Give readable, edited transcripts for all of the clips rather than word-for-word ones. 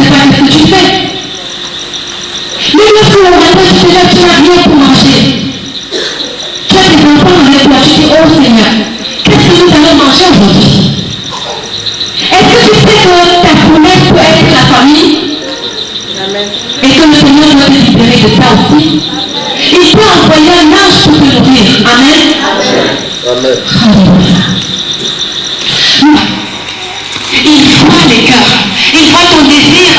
sais pas ce que tu fais. Mais lorsque on m'appelle, tu sais là, tu n'as rien pour manger. Tu as tes enfants avec toi, tu dis, oh Seigneur, qu'est-ce que nous allons manger aujourd'hui? Est-ce que tu sais que ta promesse peut être la famille? Amen. Et que le Seigneur doit te libérer de ça aussi? Il peut envoyer un ange pour te nourrir. Amen. Amen. Alléluia. Il voit les cœurs. Il voit ton désir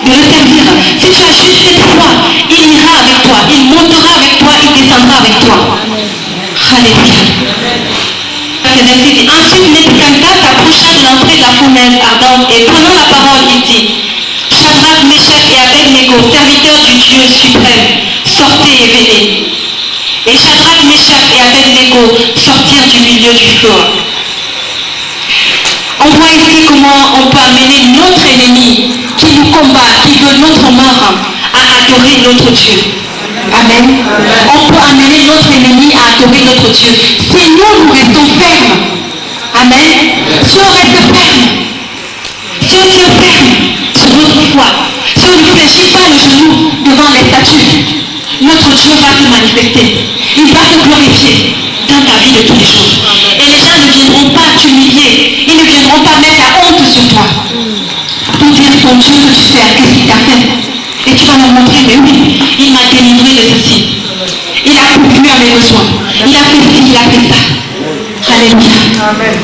de le servir. Si tu as juste cette foi, il ira avec toi. Il montera avec toi. Il descendra avec toi. Alléluia. Ensuite, Nebuchadnezzar s'approcha de l'entrée de la fournaise ardente et prenant la parole, il dit: Shadrach, Meshach et Abednego, serviteurs du Dieu suprême, sortez et venez. Et Shadrach, Meshach et Abednego sortirent du milieu du feu. On voit ici comment on peut amener notre ennemi qui nous combat, qui veut notre mort, à adorer notre Dieu. Amen. On peut amener notre ennemi à adorer notre Dieu. Si nous restons fermes. Amen. Si on reste ferme, si on tient ferme sur notre foi, si on ne fléchit pas le genou devant les statues, notre Dieu va se manifester. Il va se glorifier dans ta vie de tous les jours. Et les gens ne viendront pas t'humilier. Ils ne viendront pas mettre la honte sur toi. Pour dire ton Dieu que tu sers, qu'est-ce qu'il t'a fait? Et tu vas leur montrer, mais oui, il m'a délivré de ceci. Il a pourvu à mes besoins. Il a fait ci, il a fait ça. Alléluia. Amen.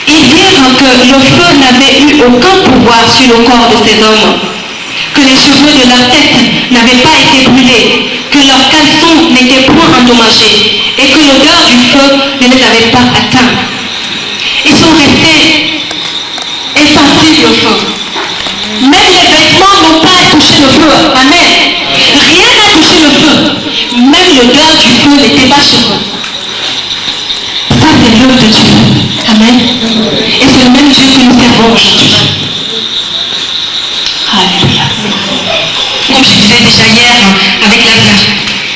Ils dirent que le feu n'avait eu aucun pouvoir sur le corps de ces hommes, que les cheveux de leur tête n'avaient pas été brûlés, que leurs caleçons n'étaient point endommagés et que l'odeur du feu ne les avait pas atteints. Ils sont restés insensibles au feu. Même les vêtements n'ont pas touché le feu. Amen. Rien n'a touché le feu. Même l'odeur du feu n'était pas sur eux. Ça, c'est l'œuvre de Dieu. Amen. Et c'est le même Dieu que nous servons aujourd'hui. Alléluia. Comme je disais déjà hier avec Lazare,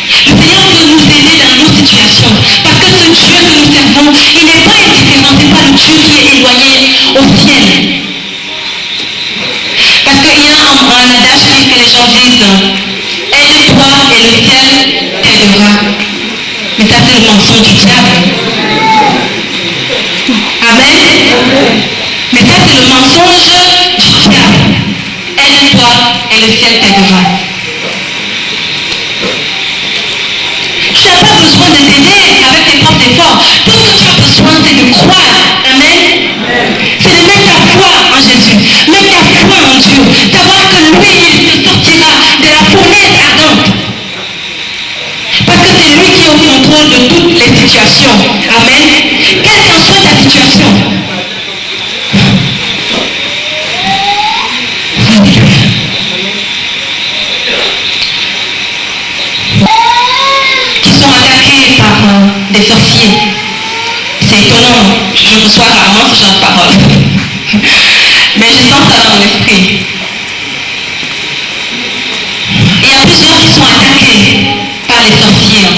le Seigneur veut nous aider dans nos situations. Parce que ce Dieu que nous servons, il n'est pas indifférent. Ce n'est pas le Dieu qui est éloigné au ciel. Parce qu'il y a un adage que les gens disent: aide-toi et le ciel t'aidera. Mais ça, c'est le mensonge du diable. Amen. Mais ça, c'est le mensonge du diable. Aide-toi et le ciel t'aidera. Tu n'as pas besoin de t'aider avec tes propres efforts. Tout ce que tu as besoin, c'est de croire. Amen. C'est de mettre ta foi en Jésus. Mettre ta foi en Dieu. Savoir que lui, il te sortira de la fournaise ardente. Parce que c'est lui qui est au contrôle de toutes les situations. Amen. Quelle qu'en soit ta situation. Qui sont attaqués par des sorciers. C'est étonnant. Je reçois rarement ce genre de paroles. Mais je sens ça dans mon esprit. Il y a plusieurs qui sont attaqués par les sorciers.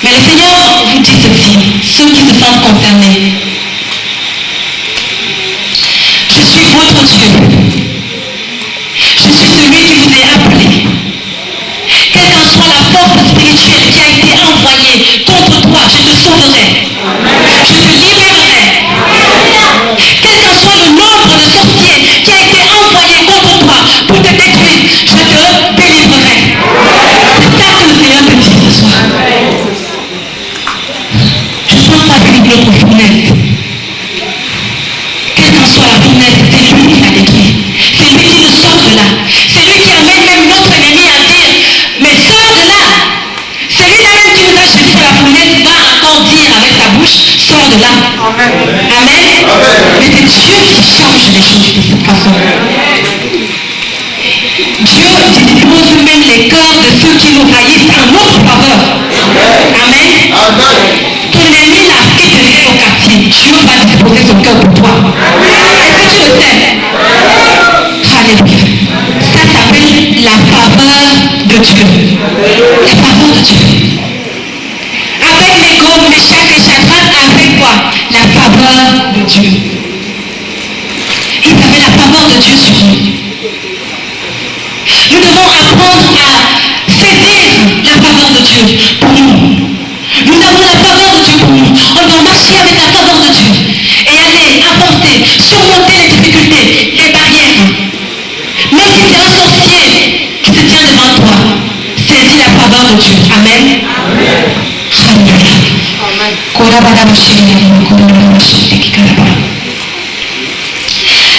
Mais le Seigneur vous dit ceci, ceux qui se sentent concernés. Je suis votre Dieu. Je suis celui qui vous a appelé. Quelle qu'en soit la force spirituelle qui a été envoyée contre toi, je te sauverai. Je te libérerai. Quel qu'en soit le nombre de sorciers qui a été envoyé contre toi pour te détruire, je te délivrerai. C'est ça que le Seigneur te dit ce soir. Je sens ça avec notre fournaise. Quelle qu'en soit la fournaise, c'est lui qui l'a détruit. C'est lui qui nous sort de là. C'est lui qui amène même notre ennemi à dire: mais sors de là. C'est lui-même qui nous a jeté la fournaise, va encore dire avec sa bouche: sors de là. Amen. Amen. Mais c'est Dieu qui change les choses de cette façon. Dieu dispose même les cœurs de ceux qui nous haïssent en notre faveur. Amen. Ton ennemi n'a qu'à te laisser au quartier. Dieu va disposer son cœur pour toi. Est-ce que tu le sais? Alléluia. Ça s'appelle la faveur de Dieu. La faveur de Dieu. Avec les gros, Meshach et Shadrach, avec quoi? La Dieu pour nous. Nous avons la faveur de Dieu pour nous. On doit marcher avec la faveur de Dieu et aller apporter, surmonter les difficultés, les barrières. Même si c'est un sorcier qui se tient devant toi, saisis la faveur de Dieu. Amen.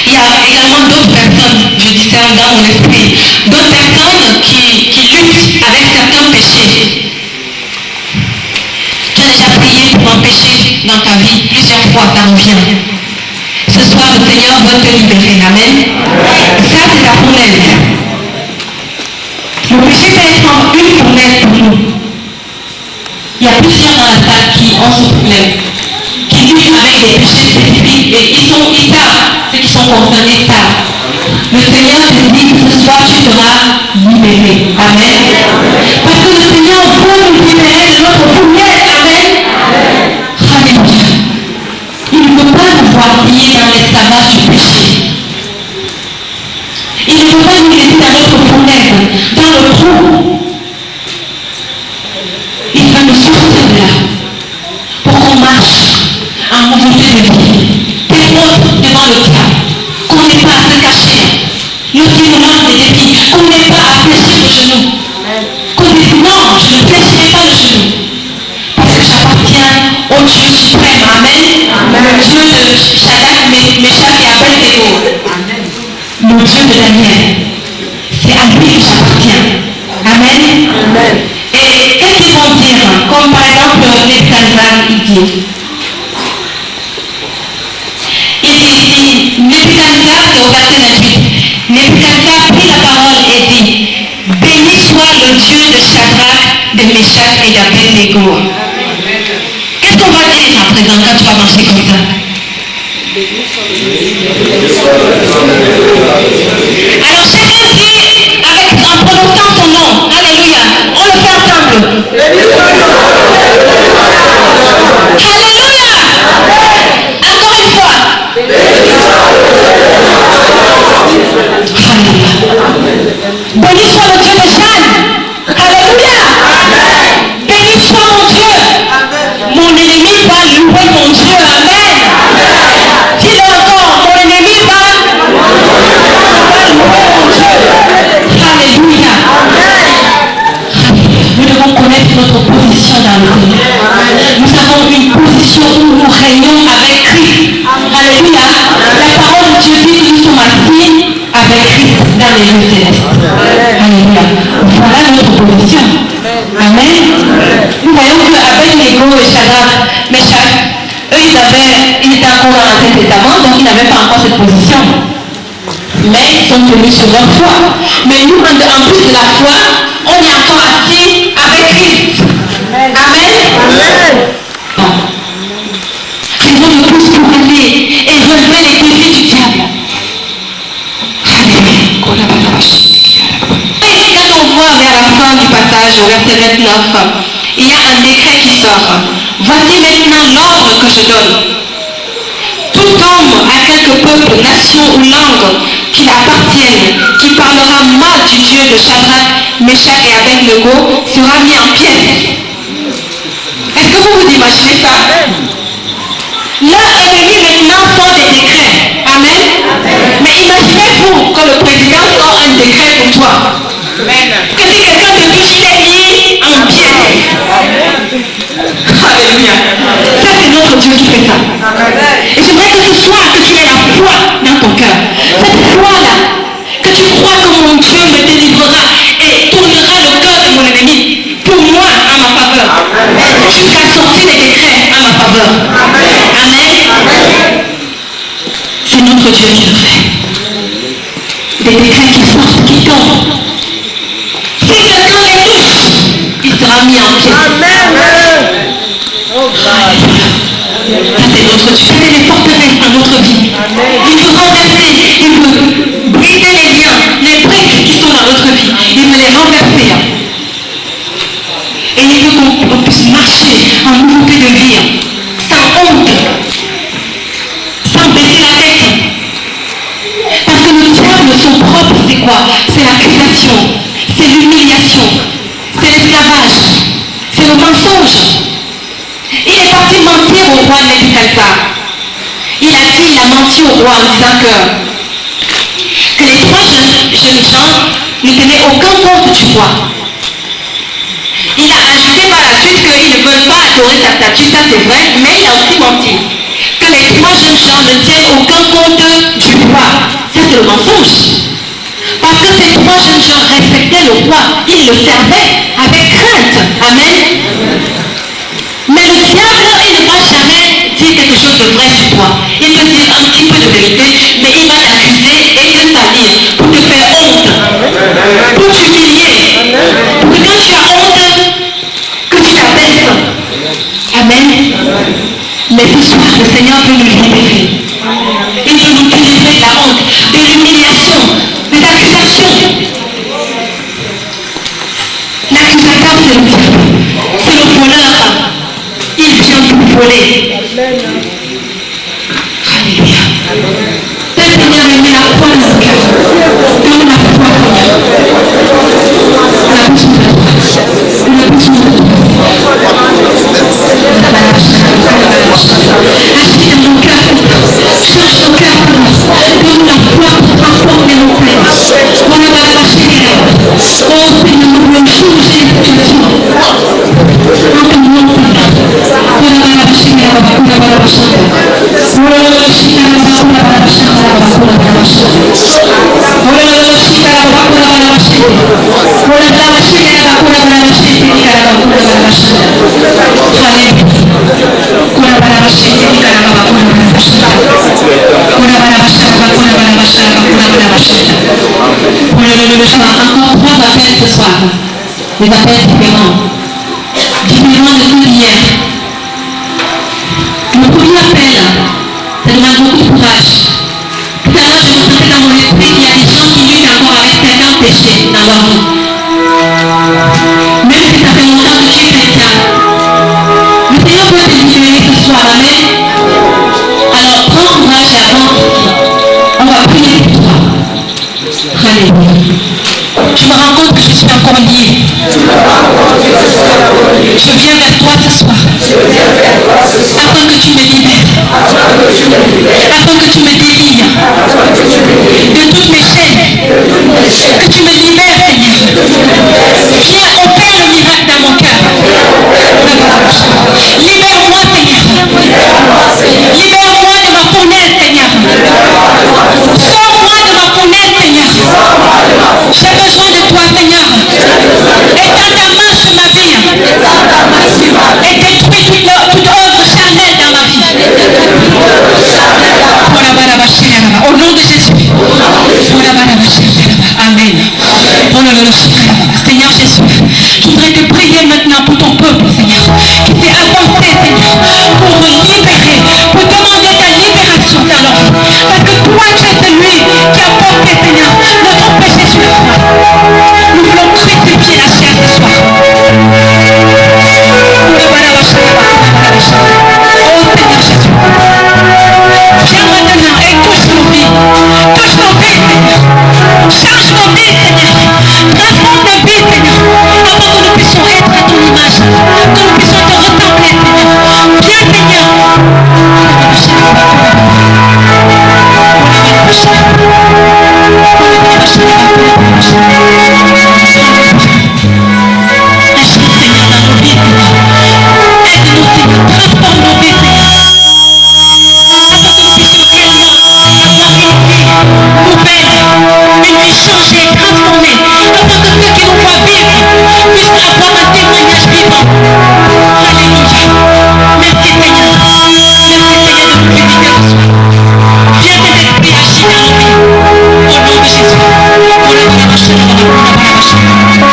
Il y a également d'autres personnes, je discerne dans mon esprit, d'autres personnes qui luttent avec certains péchés. Tu as déjà prié pour un péché dans ta vie, plusieurs fois, ça revient. Ce soir, le Seigneur veut te libérer. Amen. Ça, c'est ta fournaise. Le péché peut être une fournaise pour nous. Il y a plusieurs dans la salle qui ont ce problème, qui luttent avec des péchés spécifiques et ils savent, ceux qui sont concernés savent. Le Seigneur te dit que ce soir tu seras libéré. Amen. Parce que le Seigneur veut nous libérer de notre fournaise. Amen. Alléluia. Il ne peut pas nous voir liés dans l'esclavage du péché. Il ne peut pas nous laisser dans notre fournaise, dans le trou. Il va nous sortir de là pour qu'on marche en nouveauté de vie. Des autres devant le diable, qu'on n'ait pas à se cacher. Lorsqu'il nous lance des défis, qu'on n'ait pas à fléchir le genou. Qu'on dise non, je ne fléchirai pas le genou. Parce que j'appartiens au Dieu suprême. Amen. Le Dieu de Shadrach, Meshach et Abednego. Le Dieu de Daniel. C'est à lui que j'appartiens. Amen. Et qu'est-ce qu'ils vont dire? Comme par exemple Nebuchadnezzar, il dit Nebuchadnezzar, c'est au verset 28. Nebuchadnezzar prit la parole et dit, béni soit le Dieu de Shadrach, de Meshach et d'Abednego. Qu'est-ce qu'on va dire à présent quand tu vas marcher comme ça? Alors chacun dit en prononçant son nom. Alléluia. On le fait ensemble. Alléluia. Encore une fois. Béni soit le Dieu de Jeanne. Alléluia. Béni soit mon Dieu. Mon ennemi va louer mon Dieu. Amen. Dis-le encore. Mon ennemi va louer mon Dieu. Alléluia. Nous devons connaître notre position dans le Seigneur. Nous avons une position où nous régnons avec Christ. Alléluia. La parole de Dieu dit que nous sommes assis avec Christ dans les lieux célestes. Alléluia. Voilà notre position. Amen. Nous voyons que Abednego et Shadrach, Meshach, eux ils étaient encore dans l'Ancien Testament, donc ils n'avaient pas encore cette position. Mais ils sont tenus sur leur foi. Mais nous, en plus de la foi, on est encore assis avec Christ. Amen. Bon. Raison de plus pour aller et relever les défis du diable. Et quand on voit vers la fin du passage, au verset 29, il y a un décret qui sort. Voici maintenant l'ordre que je donne. Tout homme à quelque peuple, nation ou langue qui appartienne, qui parlera mal du Dieu de Shadrach, Meshach et Abednego sera mis en pièces. Est-ce que vous vous imaginez ça? Leur ennemi maintenant sort des décrets. Amen. Mais imaginez-vous que le président sort un décret pour toi. Que si quelqu'un te touche, il est mis en pièces. Alléluia. Ça, c'est notre Dieu qui fait ça. Et j'aimerais que ce soir, que tu aies la foi dans ton cœur. Cette foi-là, que tu crois que mon Dieu me délivrera et tournera le cœur de mon ennemi pour moi à ma faveur. Jusqu'à sortir des décrets à ma faveur. Amen. C'est notre Dieu qui le fait. Des décrets qui sortent, qui tombent. Si quelqu'un les touche, il sera mis en pièces. Amen. Ça c'est notre Dieu. Il les porterait dans notre vie. Il veut renverser, il veut briser les liens, les briques qui sont dans notre vie. Il veut les renverser. Et il veut qu'on puisse marcher en nouveauté de vie, sans honte, sans baisser la tête. Parce que le diable, son propre, c'est quoi? C'est l'accusation, c'est l'humiliation, c'est l'esclavage. il a menti au roi en disant que les 3 jeunes gens ne tenaient aucun compte du roi. Il a ajouté par la suite qu'ils ne veulent pas adorer sa statue, ça c'est vrai, mais il a aussi menti. Que les 3 jeunes gens ne tiennent aucun compte du roi, ça c'est le mensonge. Parce que ces 3 jeunes gens respectaient le roi, ils le servaient avec crainte. Amen. Mais le diable, il ne va jamais dire quelque chose de vrai sur toi. Il peut dire un petit peu de vérité, mais il va t'accuser et te salir pour te faire honte, pour t'humilier, pour que quand tu as honte, que tu t'abaisses. Amen. Mais ce soir, le Seigneur veut nous libérer. Il veut nous délivrer de la honte, de l'humiliation, des accusations. L'accusateur, c'est le diable, c'est le voleur. Il vient pour voler. Alléluia. Père Seigneur, il met la foi dans le cœur. Donne la foi, Seigneur. On a besoin de toi. On a besoin de toi. Agis dans nos cœurs, change nos cœurs. Donne la foi pour transformer nos cœurs. On ne va pas lâcher les rêves. Oh Seigneur, nous voulons changer de situation. En ton nom, Seigneur. Encore 3 appels ce soir. Des appels différents de tout hier. Le premier appel, ça demande beaucoup de courage. Tout à l'heure, je me sentais dans mon esprit qu'il y a des gens qui luttent encore avec certains péchés dans leur vie. Même si ça fait longtemps que tu es chrétien, le Seigneur peut te libérer ce soir. Amen. Alors prends courage et avance. On va prier pour toi. Alléluia. Je me rends compte que je suis encore lié. Je viens vers toi ce soir. Afin que tu me libères. Afin que tu me délivres de toutes mes chaînes. Que tu me libères, Seigneur. Viens opérer le miracle dans mon cœur. Libère-moi, Seigneur. Libère-moi de ma fournaise, Seigneur. Sors-moi de ma fournaise, Seigneur. J'ai besoin de toi, Seigneur. Étends ta main sur ma vie. Et détruis toute œuvre charnelle dans ma vie. Au nom de Jésus. Amen. Seigneur Jésus, je voudrais te prier maintenant pour ton peuple, Seigneur, qui s'est avancé, Seigneur, pour me libérer, pour demander ta libération dans leur vie. Parce que toi, tu es celui qui a porté, Seigneur, notre péché sur la croix. Nous voulons crucifier la chair ce soir. Oh Seigneur Jésus, viens maintenant et touche nos vies. Touche nos vies, Seigneur. Change nos vies, Seigneur. Transforme nos vies, Seigneur. Afin que nous puissions être à ton image. Que nous puissions te ressembler, Seigneur. Viens, Seigneur. Agis, Seigneur, dans nos vies, Seigneur. Aide-nous, Seigneur. Transforme nos vies, Seigneur. Afin que nous puissions réellement avoir une vie nouvelle, une vie changée, transformée. Afin que ceux qui nous voient vivre puissent avoir un témoignage vivant. Alléluia. Merci, Seigneur. Merci, Seigneur, de nous visiter ce soir. Viens, Saint-Esprit, agis dans nos vies.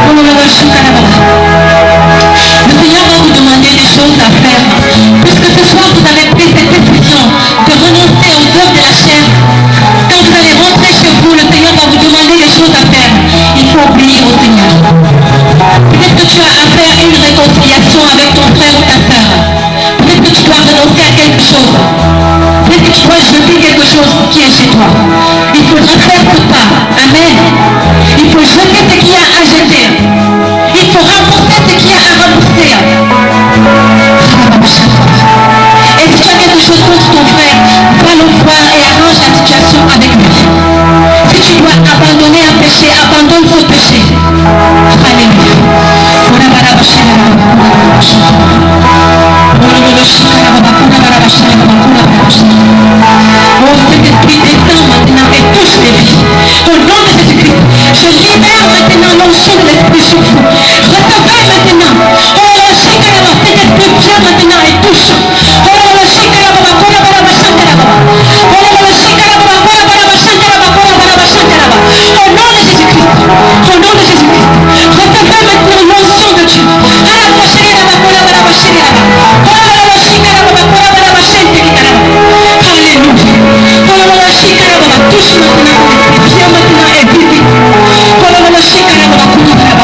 Au nom de Jésus. Le Seigneur va vous demander des choses à faire. Puisque ce soir vous avez pris cette décision de renoncer aux œuvres de la chair. Quand vous allez rentrer chez vous, le Seigneur va vous demander des choses à faire. Il faut obéir au Seigneur. que tu dois renoncer à quelque chose. Peut-être que tu dois jeter quelque chose qui est chez toi. Il faudra faire ce pas. Amen. Il faut jeter ce qu'il y a à jeter. Il faut rembourser ce qu'il y a à rembourser. Et si tu as quelque chose contre ton frère, va le voir et arrange la situation avec lui. Si tu dois abandonner un péché, abandonne ce péché. Alléluia. Oh, Saint-Esprit, descends maintenant et touche les vies. Au nom de Jésus-Christ, je libère maintenant l'onction de l'Esprit sur vous. Recevez maintenant. Oh, le Shikaraba, Saint-Esprit, viens maintenant et touche. Oh, le Shikaraba, Korabaraba, Shankaraba. Oh, le Shikaraba, Korabaraba, Shankaraba, Korabaraba, Shankaraba. Au nom de Jésus-Christ, au nom de Jésus-Christ, recevez maintenant l'onction de Dieu. Alaba, Shikaraba, Korabaraba, Shikaraba. Oh, le Shikaraba, Korabaraba, Shankaraba. Alléluia. Oh, le Shikaraba, touche maintenant. Viens maintenant et visite. Oh, le Shikaraba, Korabaraba,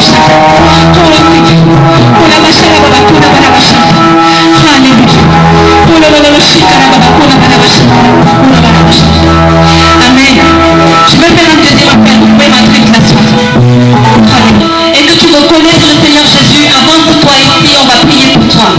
Amen. Je vais faire un deuxième appel. Vous pouvez m'entrer de la soirée. Et que tu reconnaisses le Seigneur Jésus avant que toi ici, on va prier pour toi.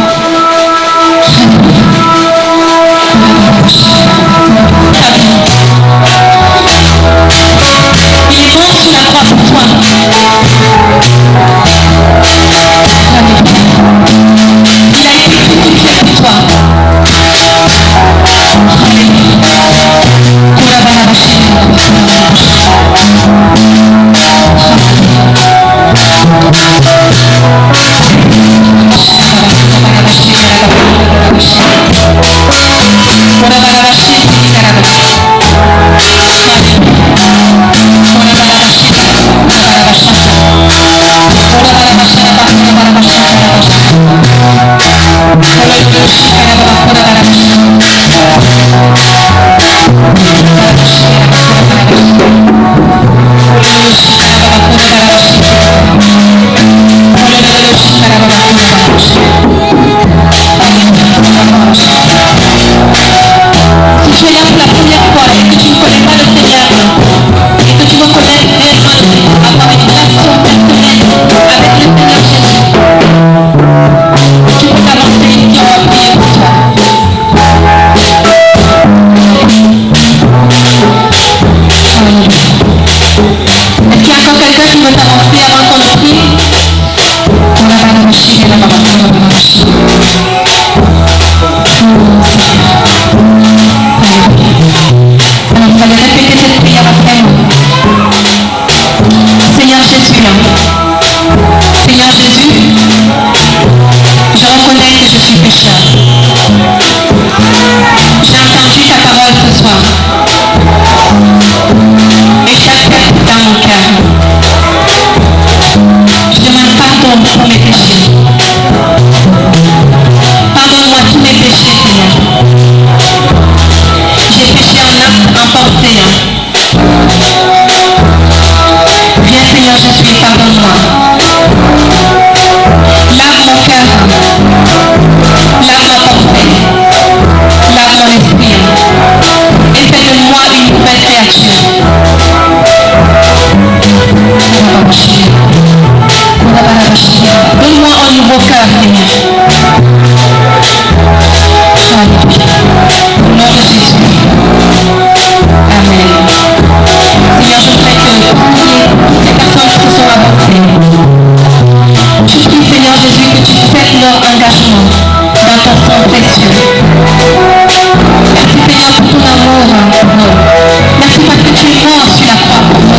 Il est mort sur la croix pour toi.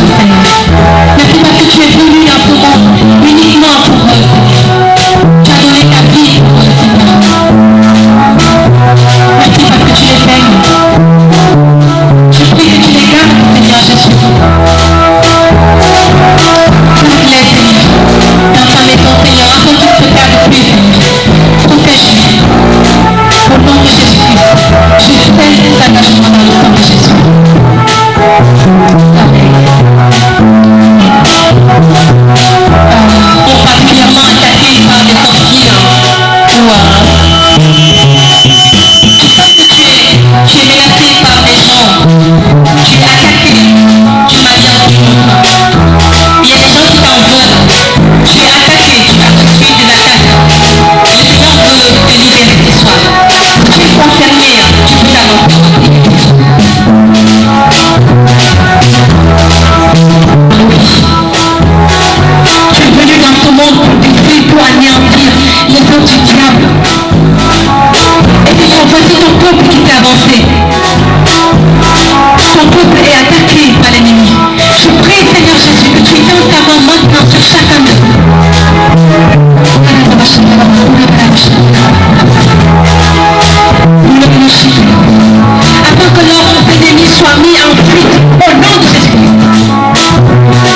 Il a été crucifié pour toi. Uniquement pour eux. Tu as donné ta vie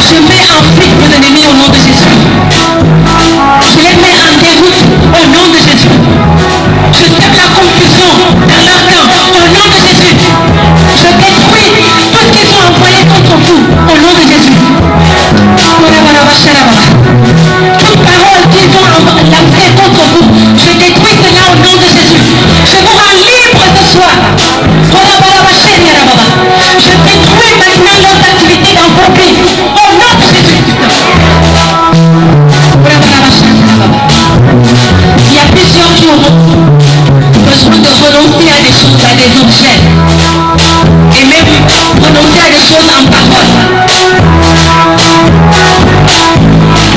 Je mets en fuite mon ennemi au nom de Jésus. Je les mets en déroute au nom de Jésus. Je sème la confusion dans leur camp au nom de Jésus. Je détruis tout ce qu'ils ont envoyé contre vous au nom de Jésus. Toute parole qu'ils ont lancée contre vous, je détruis cela au nom de Jésus. Je vous rends libre ce soir. Je détruis maintenant leurs activités dans vos vies au nom de Jésus. Il y a plusieurs qui ont besoin de renoncer à des choses, à des objets, et même renoncer à des choses en parole.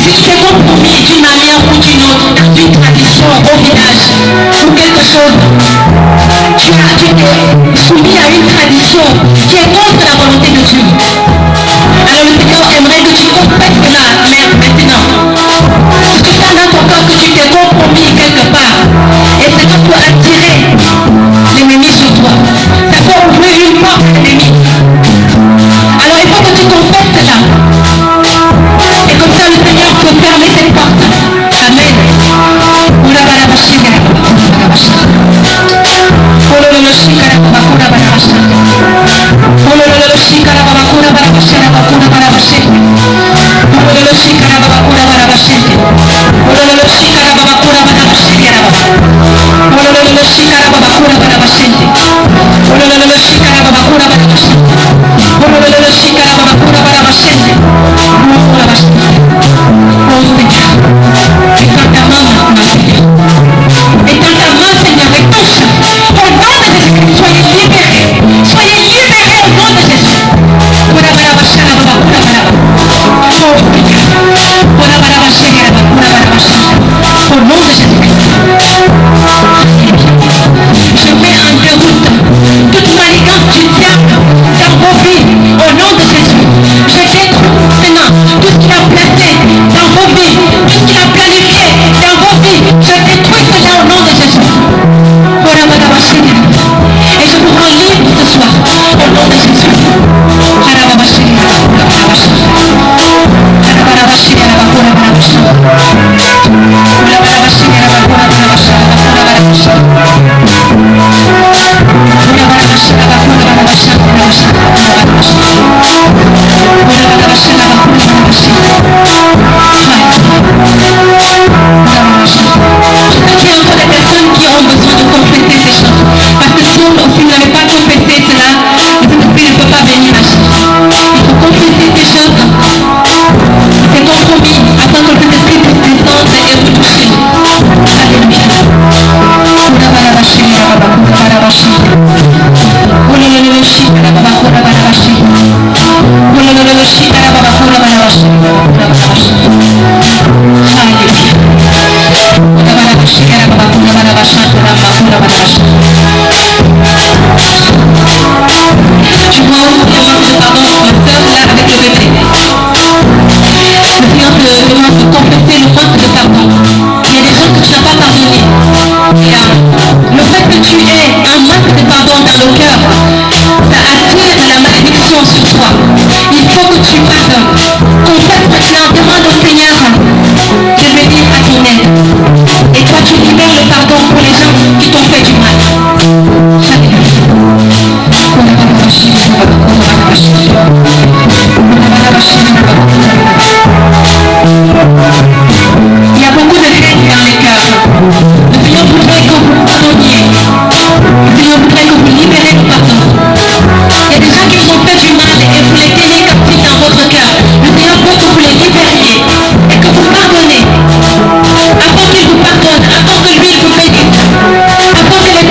Juste des compromis d'une manière ou d'une autre, dans une tradition au village ou quelque chose. Tu t'es soumis à une tradition qui est contre la volonté de Dieu. Alors le Seigneur aimerait que tu confesses cela, mais maintenant. Parce que ça dans ton cœur que tu t'es compromis quelque part. Et ça peut attirer l'ennemi sur toi. Ça peut ouvrir une porte à l'ennemi. Alors il faut que tu confesses cela. Et comme ça le Seigneur peut fermer cette porte. Amen. Et quand ta main, Seigneur, est touche, au nom de Jésus, soyez libérés. Soyez libérés au nom de Jésus. Au nom de Jésus. Je mets en déroute toute manigance du diable dans vos vies. Au nom de Jésus. Je détruis maintenant tout ce qu'il a placé dans vos vies, tout ce qu'il a planifié dans vos vies. Je détruis cela au nom de Jésus. Et je vous rends libre ce soir au nom de Jésus. Il y a encore des personnes qui ont besoin de compléter ces choses. Parce que si vous n'avez pas complété cela, le Saint-Esprit ne peut pas venir agir. Il faut compléter ces choses, ces compromis, afin que le Saint-Esprit puisse descendre et vous toucher. Alléluia. Tu vois où il y a un de pardon, ma soeur là avec le bébé. Le Seigneur te demande de compléter le manque de pardon. Il y a des gens que tu n'as pas pardonné. Le fait que tu aies un manque de pardon dans le cœur, ça attire la malédiction sur toi. Il faut que tu pardonnes. Confesse maintenant, demande au Seigneur de venir à ton aide. Et toi tu libères le pardon pour les gens qui t'ont fait du mal. Il y a beaucoup de haine dans les cœurs. Le Seigneur voudrait que vous pardonniez. Le Seigneur voudrait que vous libérez le pardon. Il y a des gens qui vous ont fait du mal et vous les tenez captifs dans votre cœur. Le Seigneur veut que vous les libériez et que vous pardonnez. Afin qu'il vous pardonne, afin que lui vous bénisse. Afin que les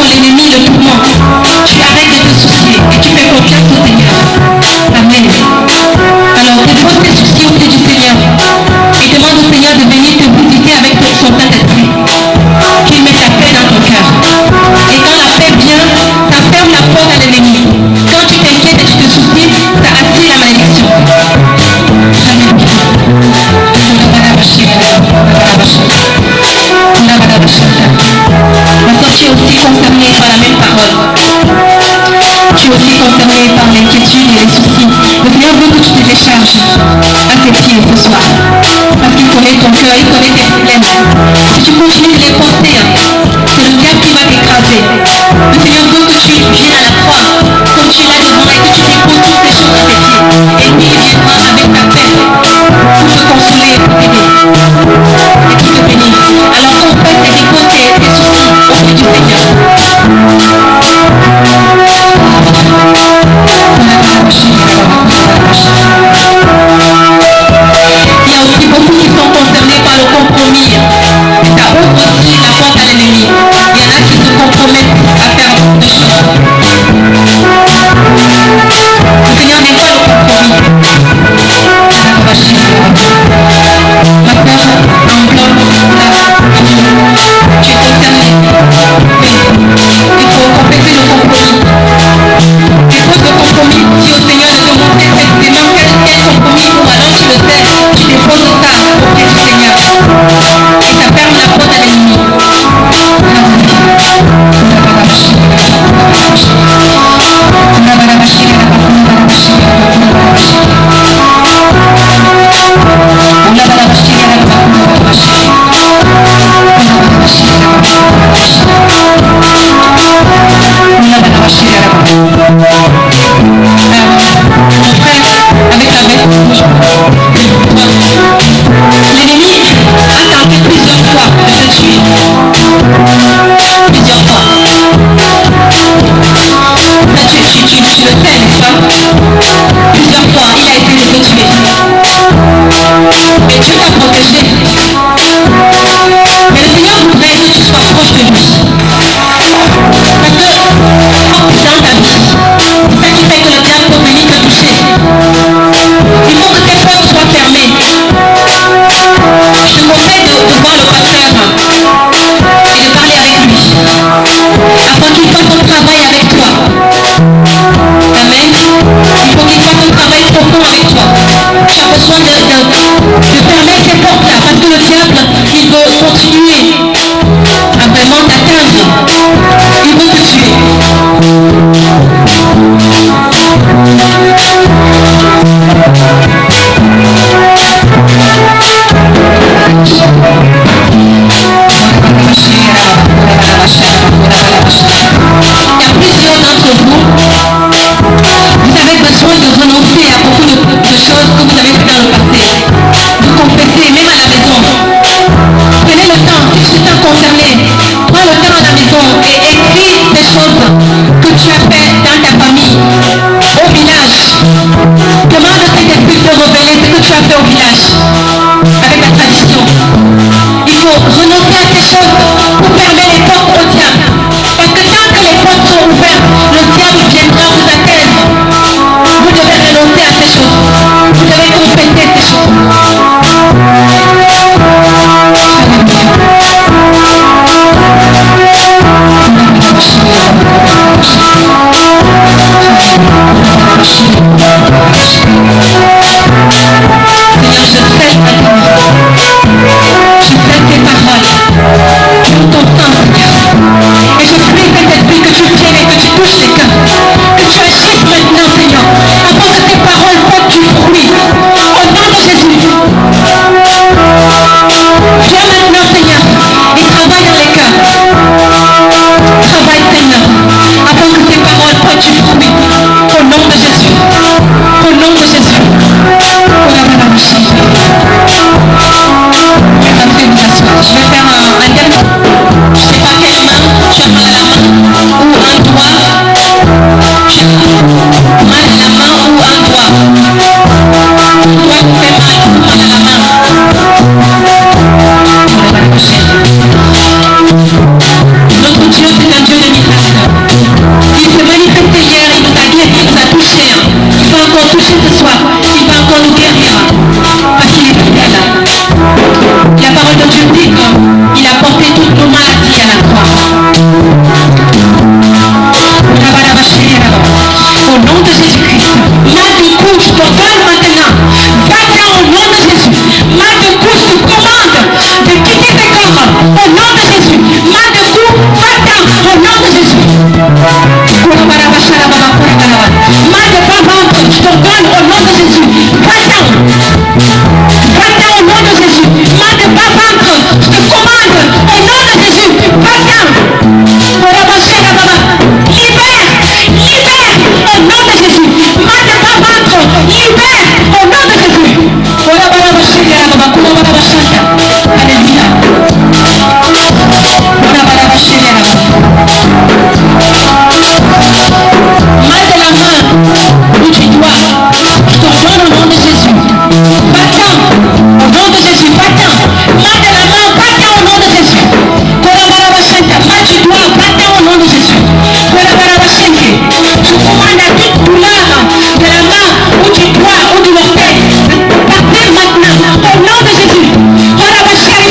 l'ennemi le tourmente, tu arrêtes de te soucier et tu fais confiance au Seigneur. Amen. Alors dépose tes soucis auprès du Seigneur et demande au Seigneur de venir te visiter avec son Saint-Esprit, qu'il mette la paix dans ton cœur. Et quand la paix vient, ça ferme la porte à l'ennemi. Quand tu t'inquiètes et tu te soucies, ça attire la malédiction. Amen. Maintenant tu es aussi concerné par la même parole. Tu es aussi concerné par l'inquiétude et les soucis. Le Seigneur veut que tu te décharges à tes pieds ce soir. Parce qu'il connaît ton cœur, il connaît tes problèmes. Si tu continues de les porter, c'est le diable qui va t'écraser. Le Seigneur veut que tu viennes à la croix, comme tu es là devant et que tu déposes toutes ces choses à tes pieds. Et puis il viendra avec ta paix pour te consoler et pour t'aider. Et pour te bénir. Alors confesse et dépose tes soucis auprès du Seigneur. Il y a aussi beaucoup qui sont concernés par le compromis. Ça ouvre aussi la porte à l'ennemi. Il y en a qui se compromettent à faire beaucoup de choses. Le Seigneur n'est pas le compromis. Ma peur englobe tu es concerné. Il faut compléter le compromis. Dépose le compromis. Si au Seigneur de te montrer précisément quel compromis ou alors tu le sais, tu déposes ça auprès du Seigneur. Et ça ferme la porte à l'ennemi. L'ennemi a tenté plusieurs fois de te tuer. Plusieurs fois. Tu le sais, n'est-ce pas? Plusieurs fois, il a essayé de te tuer. Mais Dieu t'a protégé. Mais le Seigneur voudrait que tu sois proche de lui. Parce que, dans ta vie, c'est ça qui fait que le diable peut venir te toucher. Il faut que tes portes soient fermées. Je te conseille de voir le pasteur et de parler avec lui afin qu'il fasse son travail avec toi. Amen. Il faut qu'il fasse un travail profond avec toi. Tu as besoin de fermer ces portes-là parce que le diable, il veut continuer à vraiment t'atteindre. Il veut te tuer. Il y a plusieurs d'entre vous avez besoin de renoncer à beaucoup de choses que vous avez fait dans le passé, de confesser, même à la maison. Prenez le temps, si tu te sens concerné, prends le temps à la maison et écris des choses que tu as fait dans ta famille, au village. Demande à cet esprit de révéler ce que tu as fait au village, avec la tradition. Il faut renoncer à ces choses pour fermer les portes au diable. Parce que tant que les portes sont ouvertes, le diable viendra vous atteindre. Vous devez renoncer à ces choses. Vous devez confesser ces choses. Seigneur, je cède maintenant. Je cède tes paroles. Pour ton sang, Seigneur. Et je prie, Saint-Esprit, que tu viennes et que tu touches les cœurs. Que tu agisses maintenant, Seigneur, afin que tes paroles portent du fruit. Au nom de Jésus. Viens maintenant, Seigneur, et travaille dans les cœurs. Travaille, Seigneur, afin que tes paroles portent du fruit. Au nom de Jésus. Au nom de Jésus. Je vais faire un dernier. Je ne sais pas quelle main, tu as mal à la main ou un doigt. Mal de pas ventre, je t'ordonne au nom de Jésus. Va-t'en. Va-t'en au nom de Jésus. Mal de pas ventre, je te commande au nom de Jésus. Va-t'en. Libère. Libère au nom de Jésus. Mal de pas ventre, libère au nom de Jésus. Alléluia. Mal de la main où tu dois, je t'ordonne au nom de Jésus. Va-t'en au nom de Jésus. Va-t'en. Mal de la main, va-t'en au nom de Jésus. Mal tu dois, va-t'en au nom de Jésus. Je commande à toute douleur de la main où tu dois, ou de l'orteil. Partez maintenant au nom de Jésus. Au nom de Jésus.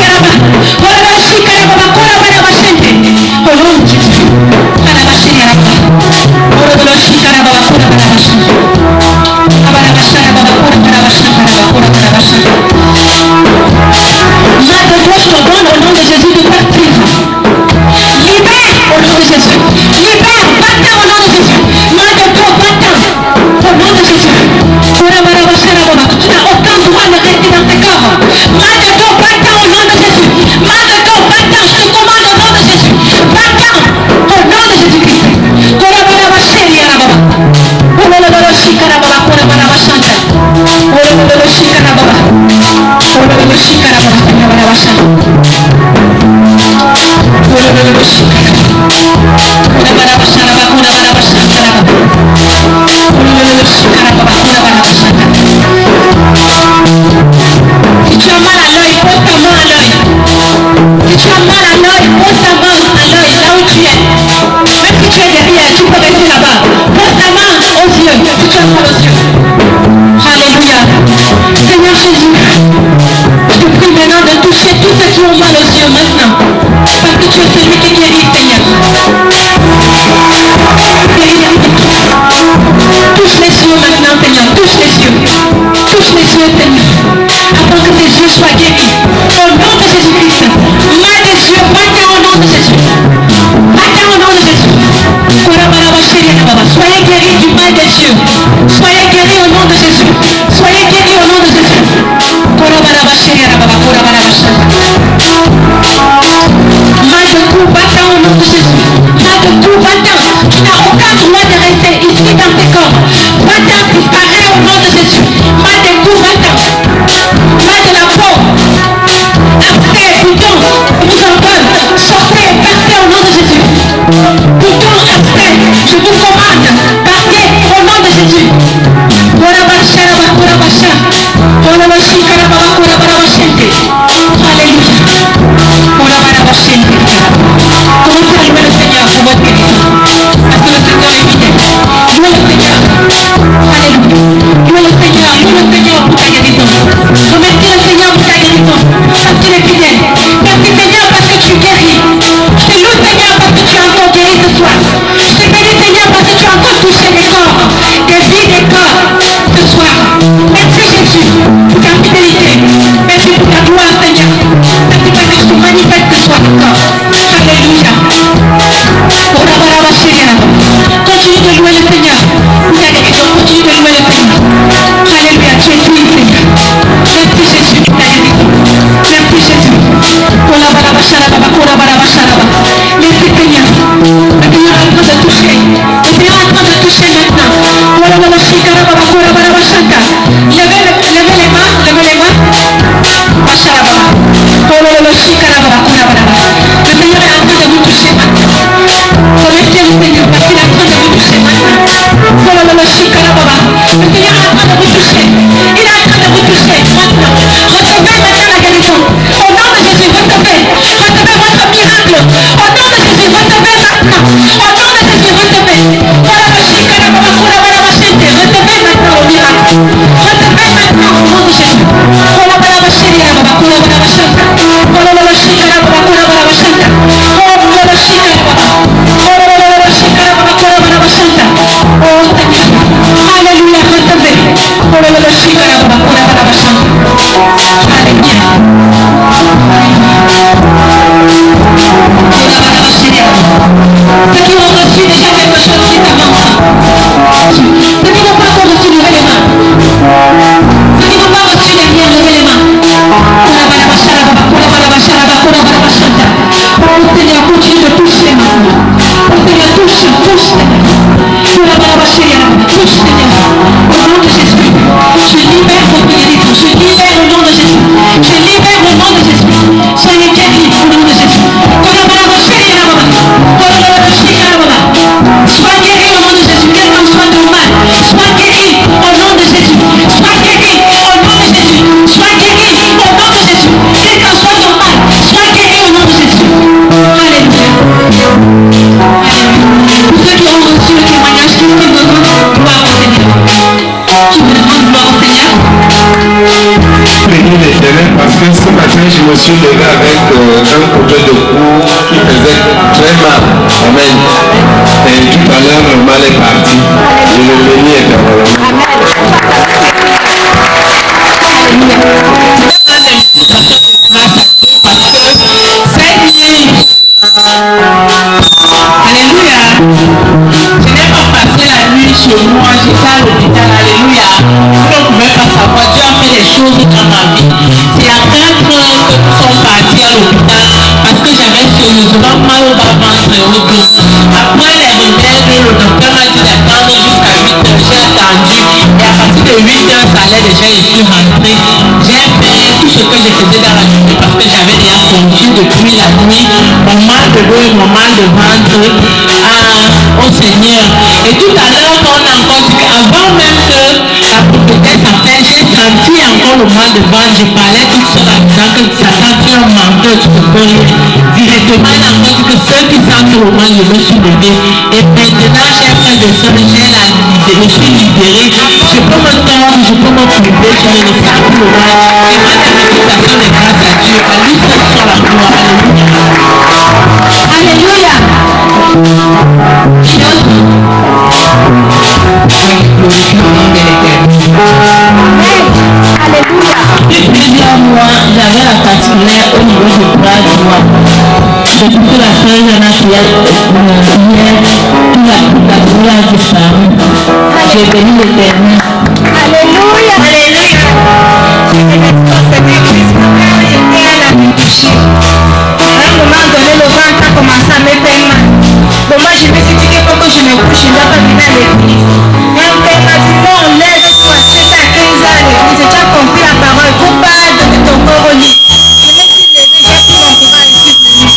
Mal de toi, je te donne au nom de Jésus de partir. Libère au nom de Jésus. Libère, va-t'en au nom de Jésus. Mal de toi, va-t'en au nom de Jésus. Tu n'as aucun droit de rester dans tes corps. Mal de toi, va-t'en au nom de Jésus. Mal de toi, va-t'en, je te commande au nom de Jésus. Va-t'en au nom de Jésus-Christ. Si tu as mal à l'œil, pose ta main à l'œil. Si tu as mal à l'œil, pose ta main à l'œil, là où tu es. Même si tu es derrière, tu peux rester là-bas. Pose ta main aux yeux, si tu as mal aux yeux. Alléluia. Seigneur Jésus, je te prie maintenant de toucher tous ceux qui ont mal aux yeux maintenant. Parce que tu es celui qui guérit, Seigneur. Touche les yeux maintenant, Seigneur. Touche les yeux. Touche les yeux, Seigneur. Afin que tes yeux soient guéris. Au nom de Jésus-Christ. Mal des yeux, va-t'en au nom de Jésus. Va-t'en au nom de Jésus. Soyez guéris du mal des yeux. Soyez guéris au nom de Jésus. Soyez guéris au nom de Jésus. Mal de cou, va-t'en au nom de Jésus. Mal de cou, va-t'en. Tu n'as aucun droit de rester ici dans tes corps. Va-t'en, disparaît au nom de Jésus. Mal de cou, va-t'en. Mal de la peau. Après, bouton, je vous en donne. Sortez, partez au nom de Jésus. Bouton, après, je vous commande. Partez au nom de Jésus. Commencez à louer le Seigneur pour votre guérison. Parce que le Seigneur est fidèle. Louez le Seigneur. Alléluia. Louez le Seigneur pour ta guérison. Remerciez le Seigneur pour ta guérison. Parce qu'il est fidèle. Merci Seigneur parce que tu guéris. Je te loue Seigneur parce que tu as encore guéri ce soir. Je te bénis Seigneur parce que tu as encore touché des corps. Des vies, des corps ce soir. Merci Jésus pour ta fidélité. Merci pour ta gloire Seigneur. Merci parce que tu te manifestes ce soir encore. Alléluia. Continue de louer le Seigneur. Vous avez des gens, continue de louer le Seigneur. Alléluia, tu es digne Seigneur. Merci Jésus pour ta guérison. Merci Jésus. Merci Seigneur. Le Seigneur est en train de toucher. Le Seigneur est en train de toucher maintenant. Levez les mains, levez les mains. Le Seigneur est en train de vous toucher maintenant. Remerciez le Seigneur parce qu'il est en train de vous toucher maintenant. Le Seigneur est en train de vous toucher. Il est en train de vous toucher maintenant. Recevez maintenant la guérison. Au nom de Jésus, recevez. Recevez votre miracle. Au nom de Jésus, recevez maintenant. Au nom de Jésus, recevez. Recevez maintenant le miracle. Recevez maintenant au nom de Jésus. Alléluia, recevez. Ceux qui ont reçu déjà continue de toucher maintenant. Oh Seigneur, touche, touche Seigneur. Touche Seigneur. Au nom de Jésus. Je libère votre guérison. Je libère au nom de Jésus. Je libère au nom de Jésus. Soyez guéris au nom de Jésus. Sois guéri au nom de Jésus. Quel qu'en soit ton mal. Sois guéri au nom de Jésus. Sois guéri au nom de Jésus. Sois guéri au nom de Jésus. Quel qu'en soit ton mal. Sois guéri au nom de Jésus. Alléluia. Pour ceux qui ont reçu le témoignage, qui me donnent gloire au Seigneur. Qui me demandent gloire au Seigneur. Bénis l'Éternel parce que ce matin je me suis levé avec un projet de cours qui faisait très mal. Amen. Et tout à l'heure le mal est parti. Je le bénis éternellement. Alléluia. Je n'ai pas passé la nuit chez moi, j'étais à l'hôpital. Alléluia. Vous ne pouvez pas savoir, Dieu a fait des choses dans ma vie. C'est après que nous sommes partis à l'hôpital parce que j'avais sérieusement mal au bas-ventre et au dos. Après les remèdes, le docteur m'a dit d'attendre jusqu'à 8 heures. J'ai attendu et à partir de 8 heures, ça allait déjà, je suis rentrée. J'ai fait tout ce que je faisais dans la journée parce que j'avais déjà conduit depuis la nuit. Mon mal de dos et mon mal de ventre au Seigneur. Et tout à l'heure, on a encore dit qu'avant même que la prophétesse appelle, j'ai senti encore le mal de ventre. Je parlais toute seule en disant que Satan, tu es un menteur, tu ne peux rien. Directement, il a encore dit que ceux qui sentent le mal, je me suis levé. Et maintenant, j'ai fait de ça, je suis libérée. Je peux me tendre, je peux me priver, je ne le sens plus le mal. Et ma manifestation de grâce à Dieu, à lui seul soit la gloire. Alléluia. Alléluia. Depuis plusieurs mois, j'avais la particulière au niveau du bras droit. Depuis que la sœur Jana hier, la douleur a disparu. J'ai béni l'Éternel. Alléluia. Alléluia. À un moment donné, le ventre a commencé à me faire mal. Donc moi, je me suis dit que quand je me couche, je ne dois pas venir à l'église. Mais un père m'a dit, non, laisse-toi, c'est à 15 ans à l'église. J'ai déjà compris la parole. Il ne faut pas donner ton corps au lit. Je me suis levée, j'ai pris mon courage ici.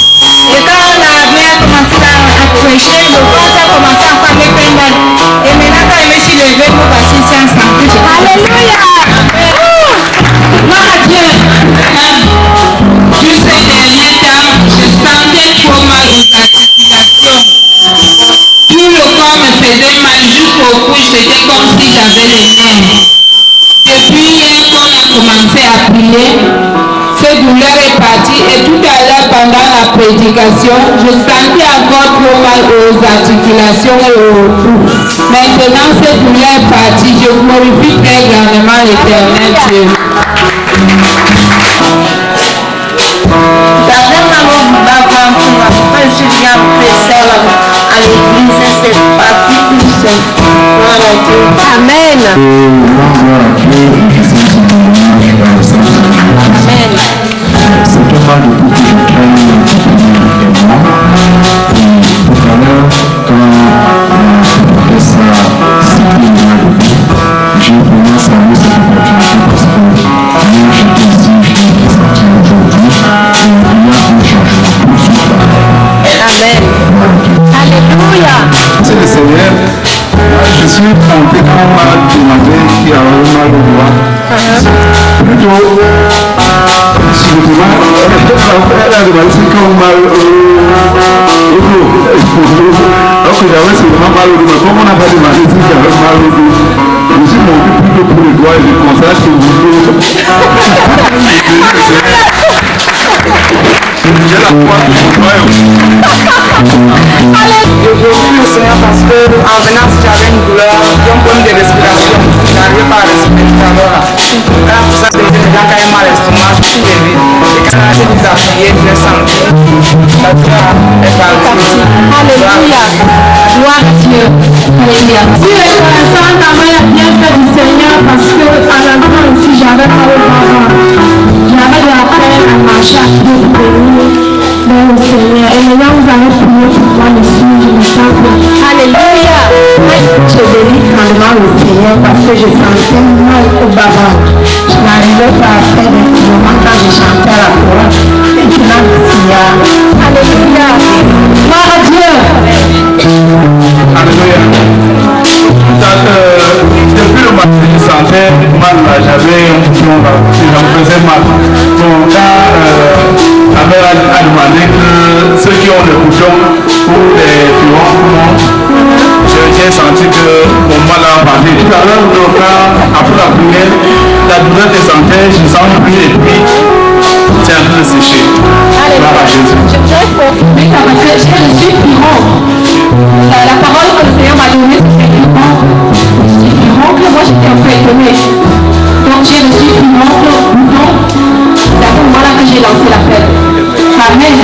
Et quand la mère a commencé à prêcher, le ventre a commencé à faire me faire mal. Et maintenant, quand je me suis levée, nous voici ici ensemble. Alléluia! Gloire à Dieu! Tous ces derniers temps, je sentais trop mal aux articulations. Tout le corps me faisait mal jusqu'au cou, c'était comme si j'avais les nerfs. Depuis hier qu'on a commencé à prier, cette douleur est partie et tout à l'heure pendant la prédication, je sentais encore trop mal aux articulations et au cou. Maintenant cette douleur est partie, je glorifie très grandement l'Éternel Dieu. J'avais mal au bas-ventre, après je viens presser à l'église, c'est parti tout seul. Voilà Dieu. Amen. Amen. C'est tout mal de beaucoup de tout à l'heure, quand ça j'ai vraiment salué cette opportunité parce que moi je désire, je vais sortir aujourd'hui et il y a un changement tout de suite. Amen. Alléluia. C'est le Seigneur. Je suis monté en bas demander qui a un mal au doigt. Plutôt, si le doigt, elle a demandé si quand mal au dos. Alors que j'avais seulement mal au doigt. Comme on n'a pas demandé si j'avais mal au dos, je suis monté plutôt pour le doigt et je constate que vous j'ai la foi de mon doigt. Je glorifie le Seigneur parce que en venant, si j'avais une douleur, j'ai un problème de respiration, je n'arrivais pas à respirer. Alors là, quand tout ça c'était déjà quand même mal l'estomac, je suis levé. Et quand j'ai mis à prier, j'ai senti la douleur est partie. Alléluia. Gloire à Dieu. Alléluia. Si les connaissants t'avaient la bienfait du Seigneur parce que à l'endroit ici, j'avais pas le ventre. J'avais de la peine à marcher à pied de venir vers le Seigneur. Et maintenant, vous je sentais mal au bas. Je n'arrivais pas à faire des mouvements quand je chantais à la chorale. Maintenant, alléluia. Gloire à Dieu. Alléluia. Depuis le matin, je sentais mal, j'avais un bouchon là, ça me faisait mal. Donc quand la mère a demandé que ceux qui ont le bouchon ou des furons, j'ai senti que mon mal a parti. Tout à l'heure, après la prière, la douleur descendait, je ne sens plus et puis c'est un peu séché. Gloire à Jésus. Je voudrais confirmer ça parce que je suis furon. La parole que le Seigneur m'a donnée, c'est furon. Je suis furon, que moi j'étais un peu étonnée. Donc j'ai reçu furon, bouton. C'est à ce moment-là que j'ai lancé l'appel. Amen.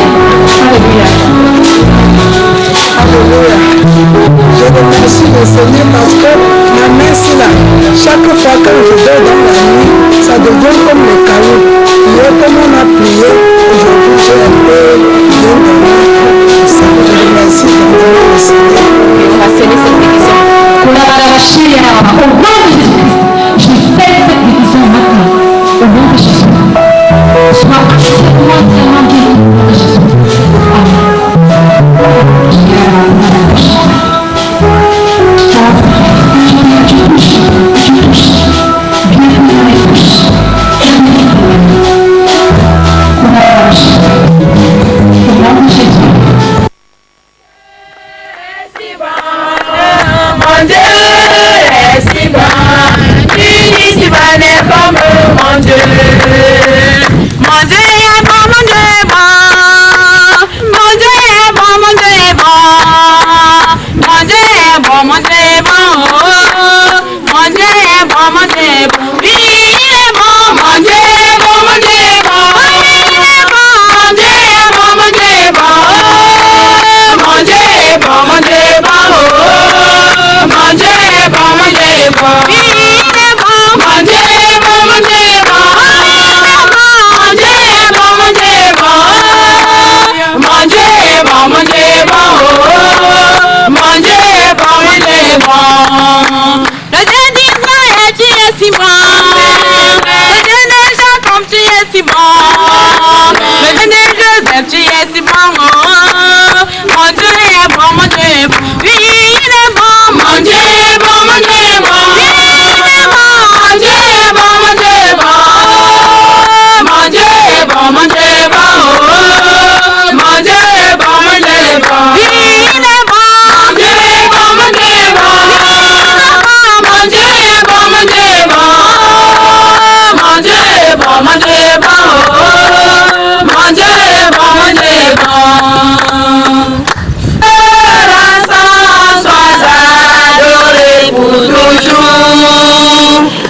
Alléluia. Alléluia. Je remercie le Seigneur parce que ma main c'est là. Chaque fois que je dors dans la nuit, ça devient comme les cailloux. Hier, comme on a prié, aujourd'hui j'ai un peu bien dormi. Je remercie le Seigneur. On va sceller cette guérison. Au nom de Jésus-Christ, je fais cette guérison maintenant. Au nom de Jésus. Sois absolument tellement guéri au nom de Jésus. Amen.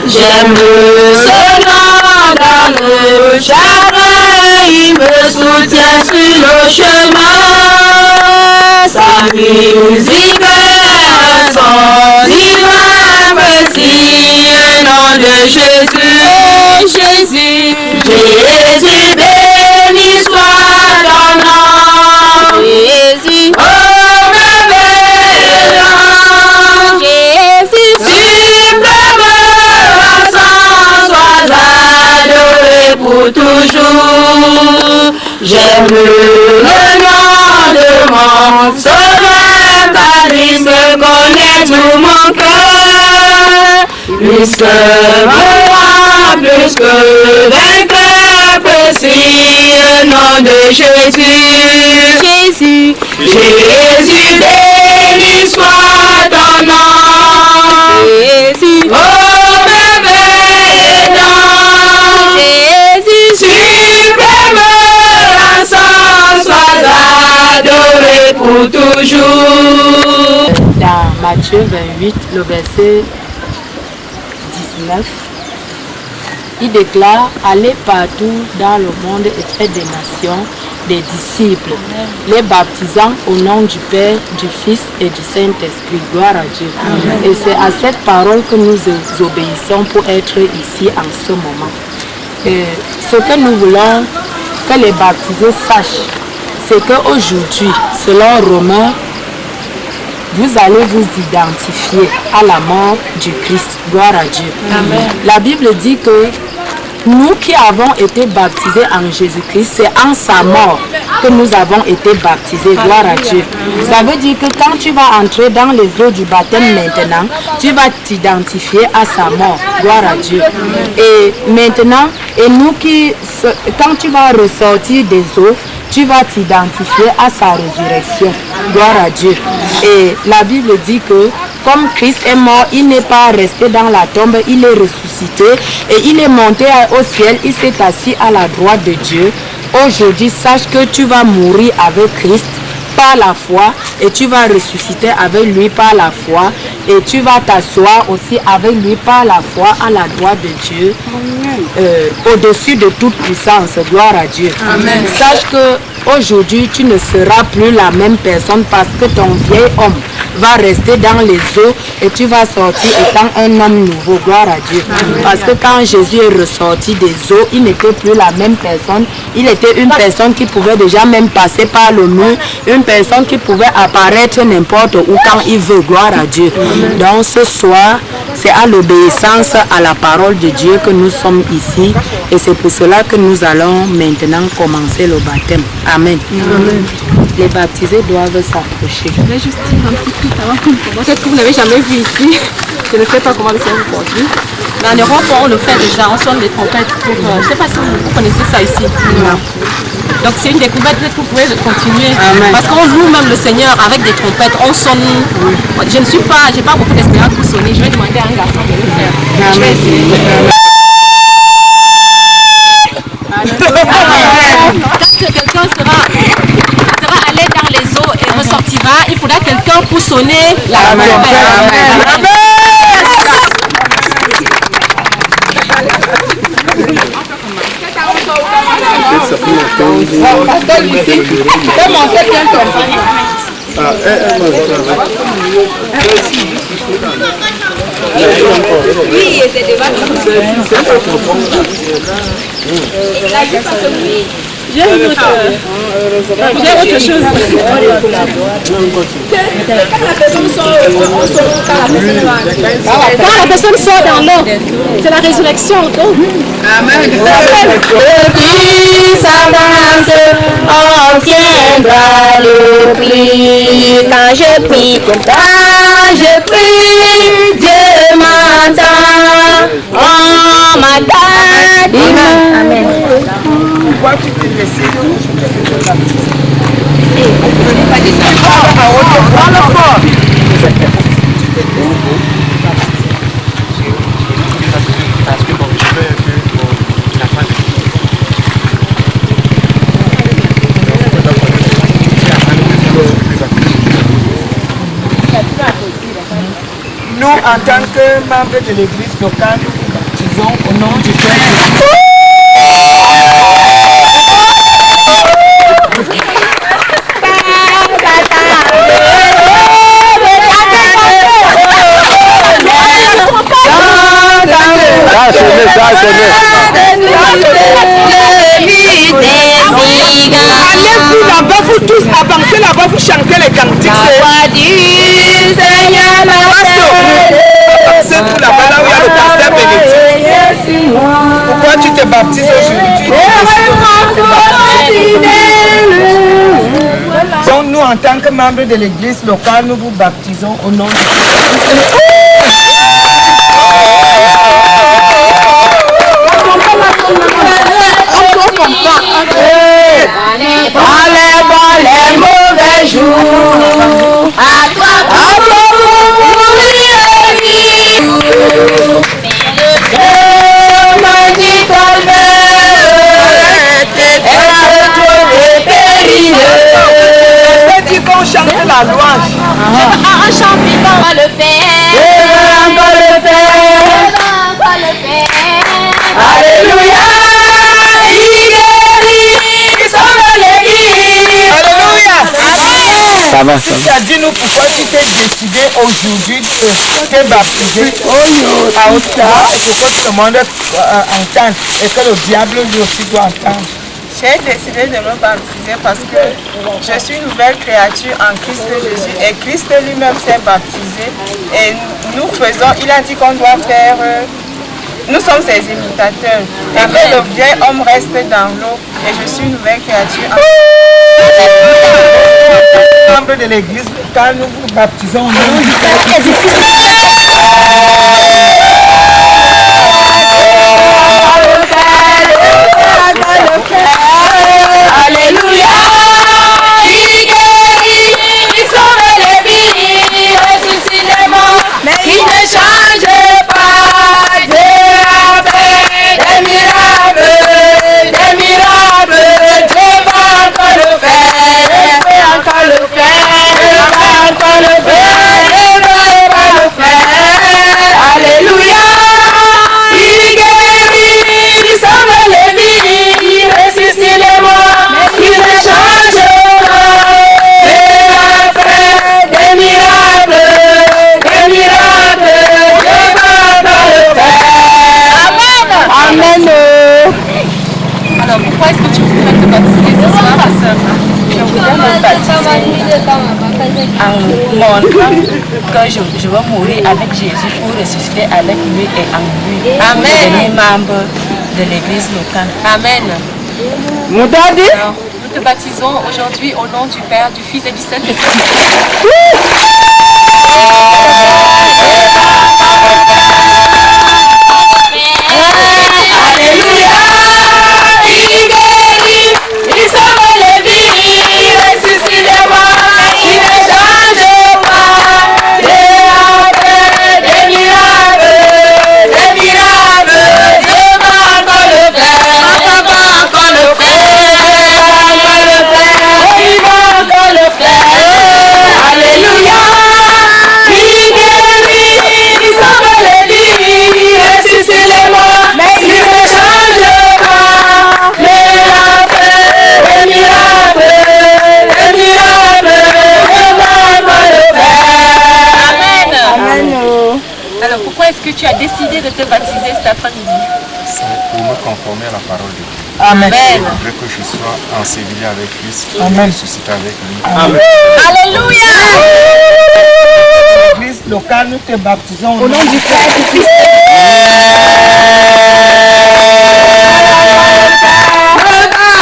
J'aime ce nom dans le chagrin, il me soutient sur le chemin. Sa musique est son divin merci, au nom de Jésus, Jésus, Jésus, béni soit ton nom, Jésus, oh révérend, Jésus, suprême, adoré pour toujours. J'aime le nom de mon sauveur, car il me connaît tout mon cœur. Plus que moi, plus que vainqueur, précis, le nom de Jésus. Jésus, Jésus, béni soit ton nom. Jésus, oh, pour toujours. Dans Matthieu 28, le verset 19, il déclare: allez partout dans le monde et faites des nations des disciples, les baptisant au nom du Père, du Fils et du Saint-Esprit. Gloire à Dieu. Amen. Et c'est à cette parole que nous obéissons pour être ici en ce moment. Ce que nous voulons que les baptisés sachent, c'est qu'aujourd'hui, selon Romains vous allez vous identifier à la mort du Christ. Gloire à Dieu. Amen. La Bible dit que nous qui avons été baptisés en Jésus-Christ, c'est en sa mort que nous avons été baptisés. Gloire à Dieu. Ça veut dire que quand tu vas entrer dans les eaux du baptême maintenant, tu vas t'identifier à sa mort. Gloire à Dieu. Et maintenant, et nous qui, quand tu vas ressortir des eaux, tu vas t'identifier à sa résurrection. Gloire à Dieu. Et la Bible dit que comme Christ est mort, il n'est pas resté dans la tombe, il est ressuscité et il est monté au ciel, il s'est assis à la droite de Dieu. Aujourd'hui, sache que tu vas mourir avec Christ par la foi et tu vas ressusciter avec lui par la foi et tu vas t'asseoir aussi avec lui par la foi à la droite de Dieu, au-dessus de toute puissance. Gloire à Dieu. Amen. Sache que aujourd'hui tu ne seras plus la même personne parce que ton vieil homme va rester dans les eaux et tu vas sortir étant un homme nouveau. Gloire à Dieu. Parce que quand Jésus est ressorti des eaux, il n'était plus la même personne. Il était une personne qui pouvait déjà même passer par le mur, une personne qui pouvait apparaître n'importe où quand il veut. Gloire à Dieu. Donc ce soir, c'est à l'obéissance à la parole de Dieu que nous sommes ici et c'est pour cela que nous allons maintenant commencer le baptême. Amen. Amen. Les baptisés doivent s'approcher. Je vais juste dire un petit truc avant que peut-être que vous n'avez jamais vu ici. Je ne sais pas comment le faire aujourd'hui. Mais en Europe, on le fait déjà, on sonne des trompettes. Je ne sais pas si vous connaissez ça ici. Non. Donc c'est une découverte, peut-être que vous pouvez continuer. Amen. Parce qu'on loue même le Seigneur avec des trompettes. On sonne. Je ne suis pas, j'ai pas beaucoup d'expérience pour sonner. Je vais demander à un garçon de le faire. Amen. Je vais essayer. Quand quelqu'un sera allé dans les eaux et ressortira, il faudra quelqu'un pour sonner la trompette. Amen. Pasteur Lucie, comment quelqu'un t'accompagne? Oui, c'est devant. J'ai autre chose. Quand la personne sort, quand la personne sort dans l'eau, c'est la résurrection. Amen. Qui s'avance, on tiendra le prix. Quand je prie, Dieu m'entend. On m'attend. Amen. Pourquoi tu te décides nous, en tant que membres de l'église locale, nous baptisons au nom du Père. Allez-vous là-bas, vous tous avancez là-bas, vous chantez les cantiques. Avancez tout là-bas, là où il y a le pasteur bénédicte. Pourquoi tu te baptises aujourd'hui? Donc nous, en tant que membres de l'église locale, nous vous baptisons au nom de Jésus. Dans les mauvais jours, à toi pour mourir. Je me dis ton père est trop périlleux. C'est dit qu'on chante la louange. Un chant vivant, on va le faire. On va le faire. Alléluia. Dis-nous pourquoi tu t'es décidé aujourd'hui de te baptiser à haute voix et que tout le monde entende et que le diable lui aussi doit entendre. J'ai décidé de me baptiser parce que je suis une nouvelle créature en Christ Jésus et Christ lui-même s'est baptisé et nous faisons, il a dit qu'on doit faire, nous sommes ses imitateurs et que le vieil homme reste dans l'eau et je suis une nouvelle créature en Membre de l'église, quand nous vous baptisons au nom du Père et du Fils. Alléluia, il guérit, il sauve les vies, il ressuscite les morts, il ne change pas, Dieu a fait des miracles, Dieu va encore le faire, il peut encore le faire, il va encore le faire, il va le faire, alléluia, il guérit, il sauve les vies, il ressuscite les morts, il ne change pas, Dieu a fait des miracles, Dieu va encore le faire. Amen. Amen. Alors pourquoi est-ce que tu voudrais te baptiser ce soir, ma soeur? Je voudrais me baptiser en montrant que je vais mourir avec Jésus pour ressusciter avec lui et en lui. Amen. Devenir membre de l'église locale. Amen. Alors, nous te baptisons aujourd'hui au nom du Père, du Fils et du Saint-Esprit. Alléluia, il guérit, il sauve les vies, il ressuscite les morts, il ne change pas, Dieu a fait des miracles, Dieu va encore le faire, il va encore le faire, alléluia, il guérit, il sauve les vies, il ressuscite les morts, il ne change pas, Dieu a fait des miracles, Dieu va encore le faire. Amen. Alors pourquoi est-ce que tu as décidé de te baptiser cet après-midi? C'est pour me conformer à la parole de Dieu. Amen. Je veux que je sois enseveli avec Christ, ressuscité avec lui. Amen. Alléluia. L'église locale, nous te baptisons au nom du Père et du Fils.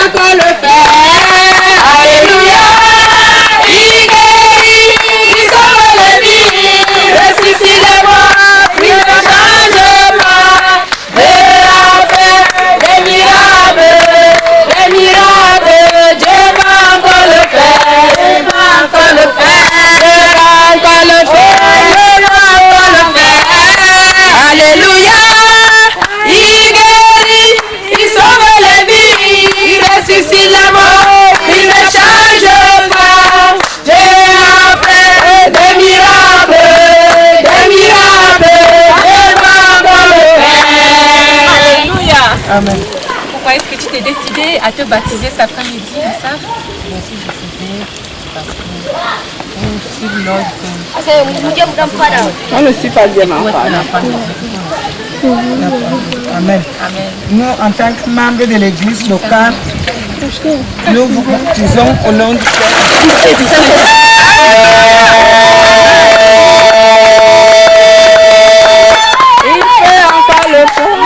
Encore le faire, alléluia, il guérit, il sauve les vies, il ressuscite les morts, il ne change pas, Dieu a fait des miracles, Dieu va encore le faire, Dieu va encore le faire, Dieu va encore le faire, Dieu va encore le faire, alléluia, il guérit, il sauve les vies, il ressuscite la mort, il ne change pas, Dieu a fait des miracles, Dieu va encore le faire. Alléluia. Amen. Pourquoi est-ce que tu t'es décidé à te baptiser cet après-midi, ma soeur? Je me suis décidée parce que je suis l'ordre On ne suit pas bien, ma femme. Amen. Nous, en tant que membres de l'église locale, nous vous baptisons au nom du Père et du Saint-Esprit. Il fait encore le faire.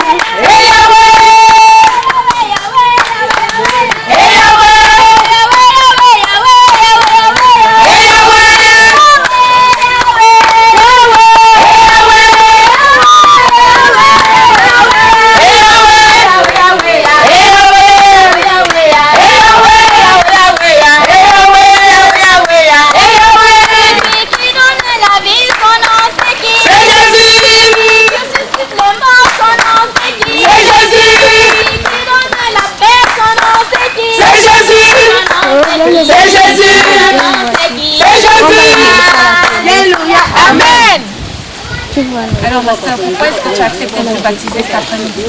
C'est Jésus, c'est Jésus, alléluia, amen. Alors ma soeur, pourquoi est-ce que tu as accepté de te baptiser cet après-midi?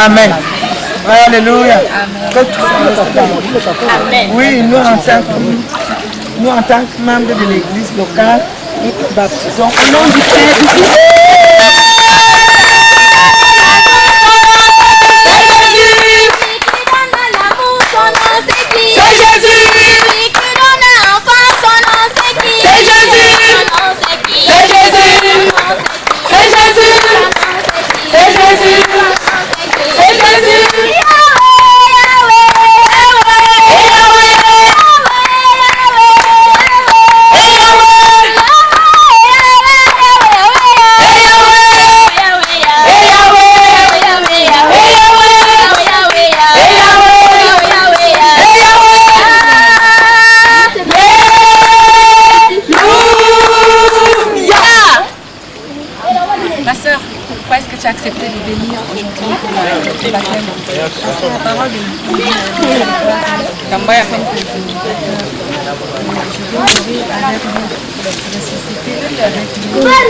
Amen. Alléluia. Amen. Oui, nous en tant que membres de l'église locale, nous te baptisons au nom du Père et du Fils.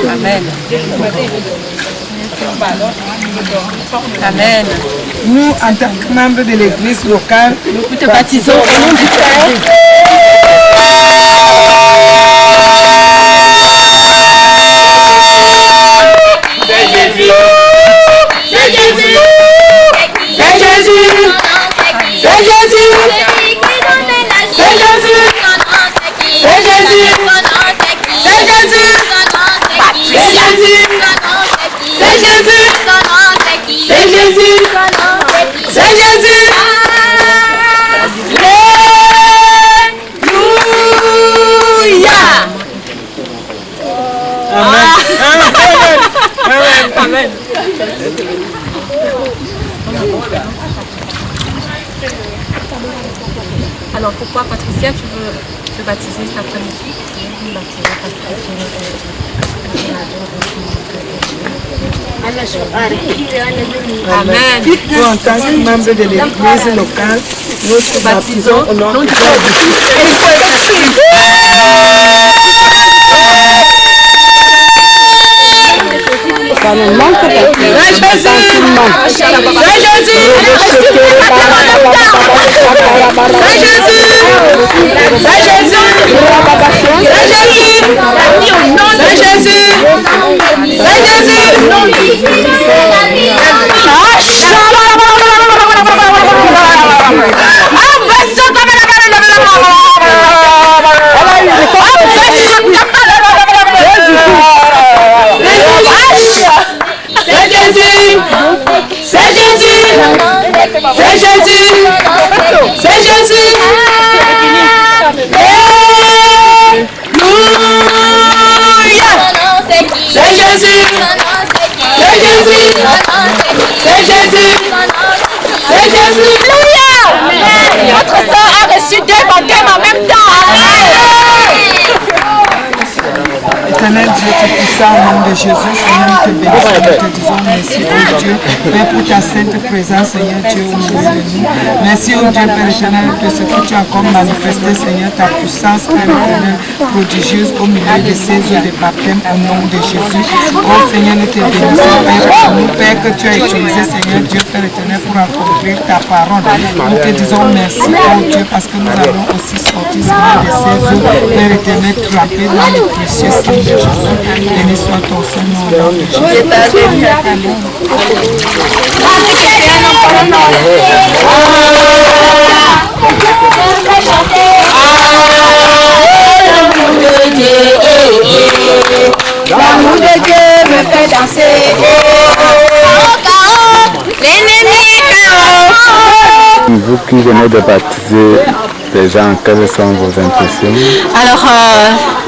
Amen. Amen. Nous, en tant que membres de l'église locale, nous te baptisons au nom du Père. C'est Jésus. C'est Jésus. C'est Jésus. C'est Jésus. C'est Jésus. C'est Jésus. C'est Jésus. C'est Jésus. C'est Jésus. C'est Jésus. C'est Jésus. Alléluia. Amen. Amen. Amen. Alors pourquoi Patricia, tu veux te baptiser cet après-midi? Amen. Nous, en tant que membre de l'église locale, nous te baptisons au nom du Père. Ça nous manque de Votre sang a reçu deux baptêmes en même temps. Éternel Dieu, tout-puissant, au nom de Jésus, Seigneur, nous te bénissons, nous te disons merci, oh Dieu, Père, pour ta sainte présence, Seigneur Dieu, au milieu de nous. Merci, oh Dieu, Père éternel, de ce que tu as encore manifesté, Seigneur, ta puissance, Père éternel, prodigieuse au milieu de ces eaux de baptême, au nom de Jésus. Oh Seigneur, nous te bénissons, Père, pour nous, Père, que tu as utilisé, Seigneur Dieu, Père éternel, pour accomplir ta parole. Nous te disons merci, oh Dieu, parce que nous allons aussi sortir, Seigneur, de ces eaux, Père éternel, trempées dans le précieux sang de Jésus. Béni soit ton Seigneur, au nom de Jésus. L'amour de Dieu me fait danser. Vous qui venez de baptiser les gens, quelles sont vos impressions? Alors,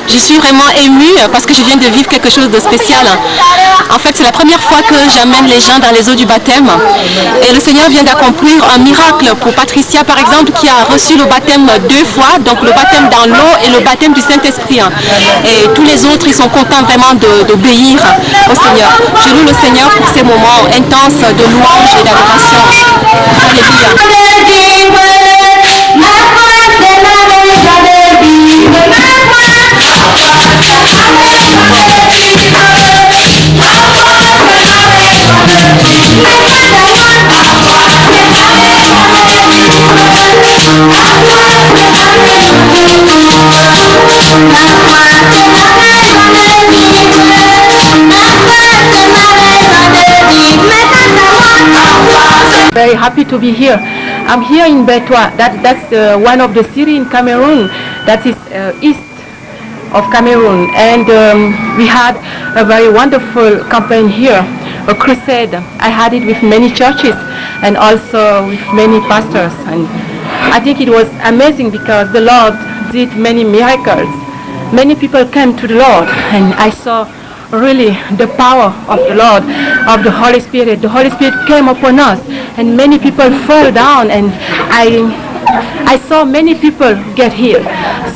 je suis vraiment émue parce que je viens de vivre quelque chose de spécial. En fait, c'est la première fois que j'amène les gens dans les eaux du baptême. Et le Seigneur vient d'accomplir un miracle pour Patricia, par exemple, qui a reçu le baptême 2 fois, donc le baptême dans l'eau et le baptême du Saint-Esprit. Et tous les autres, ils sont contents vraiment d'obéir au Seigneur. Je loue le Seigneur pour ces moments intenses de louange et d'adoration. Alléluia. Very happy to be here. I'm here in Betwa. That's one of the cities in Cameroon that is east of Cameroon, and we had a very wonderful campaign here, a crusade. I had it with many churches and also with many pastors, and I think it was amazing because the Lord did many miracles. Many people came to the Lord, and I saw really the power of the Lord, of the Holy Spirit. The Holy Spirit came upon us, and many people fell down, and I saw many people get healed.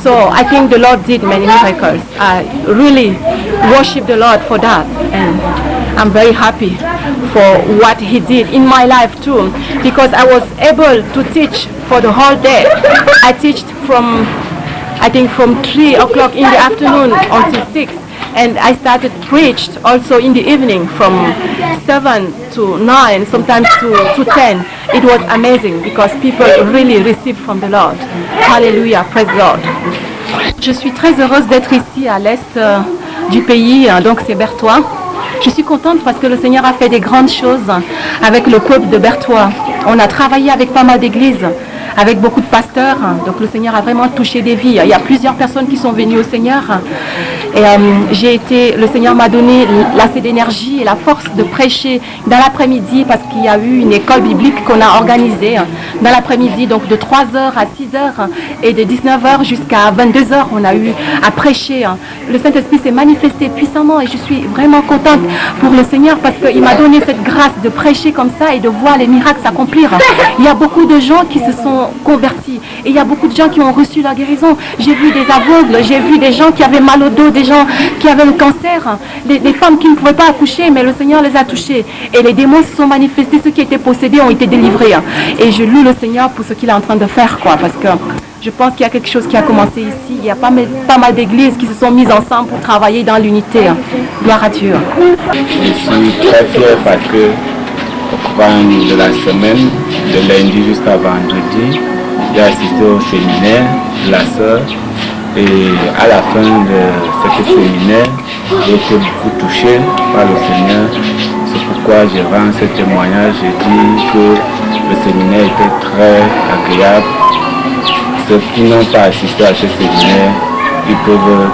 So I think the Lord did many miracles. I really worship the Lord for that, and I'm very happy for what He did in my life too, because I was able to teach for the whole day. I teach from, I think from 3 o'clock in the afternoon until 6. And I started preached also in the evening from 7 to 9, sometimes to 10. It was amazing because people really received from the Lord. Hallelujah, praise God. Je suis très heureuse d'être ici à l'est du pays, donc c'est Berthois. Je suis contente parce que le Seigneur a fait des grandes choses avec le peuple de Berthois. On a travaillé avec pas mal d'églises, avec beaucoup de pasteurs. Donc le Seigneur a vraiment touché des vies. Il y a plusieurs personnes qui sont venues au Seigneur. Et le Seigneur m'a donné l'assez d'énergie et la force de prêcher dans l'après-midi parce qu'il y a eu une école biblique qu'on a organisée dans l'après-midi, donc de 3h à 6h et de 19h jusqu'à 22h, on a eu à prêcher. Le Saint-Esprit s'est manifesté puissamment et je suis vraiment contente pour le Seigneur parce qu'il m'a donné cette grâce de prêcher comme ça et de voir les miracles s'accomplir. Il y a beaucoup de gens qui se sont convertis et il y a beaucoup de gens qui ont reçu la guérison. J'ai vu des aveugles, j'ai vu des gens qui avaient mal au dos, des gens qui avaient le cancer, des femmes qui ne pouvaient pas accoucher, mais le Seigneur les a touchés. Et les démons se sont manifestés, ceux qui étaient possédés ont été délivrés. Et je loue le Seigneur pour ce qu'il est en train de faire, quoi, parce que je pense qu'il y a quelque chose qui a commencé ici. Il y a pas mal d'églises qui se sont mises ensemble pour travailler dans l'unité. Gloire à Dieu. Je suis très fier parce que au cours de la semaine, de lundi jusqu'à vendredi, j'ai assisté au séminaire de la sœur. Et à la fin de ce séminaire, j'ai été beaucoup touché par le Seigneur. C'est pourquoi je rends ce témoignage. Je dis que le séminaire était très agréable. Ceux qui n'ont pas assisté à ce séminaire, ils peuvent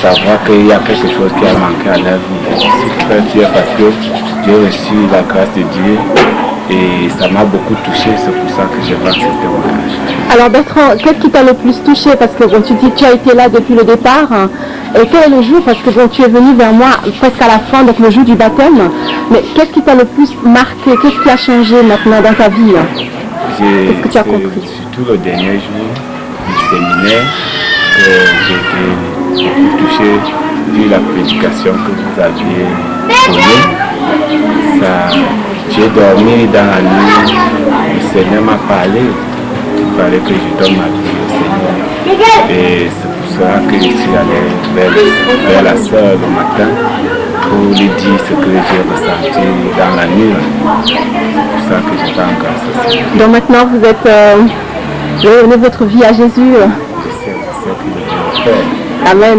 savoir qu'il y a quelque chose qui a manqué à leur vie. Je suis très fier parce que j'ai reçu la grâce de Dieu. Et ça m'a beaucoup touché, c'est pour ça que je rends ce témoignage. Alors Bertrand, qu'est-ce qui t'a le plus touché? Parce que bon, tu dis que tu as été là depuis le départ. Et quel est le jour? Parce que bon, tu es venu vers moi presque à la fin, donc le jour du baptême. Mais qu'est-ce qui t'a le plus marqué? Qu'est-ce qui a changé maintenant dans ta vie? Qu'est-ce que tu as compris? Surtout le dernier jour du séminaire, que j'ai été beaucoup touché vu la prédication que vous aviez donnée. J'ai dormi dans la nuit, le Seigneur m'a parlé, il fallait que je donne ma vie au Seigneur. Et c'est pour cela que je suis allé vers la sœur le matin pour lui dire ce que j'ai ressenti dans la nuit. C'est pour ça que je rends grâce au Seigneur. Donc maintenant vous êtes, vous donnez votre vie à Jésus. C'est ce que je veux faire. Amen.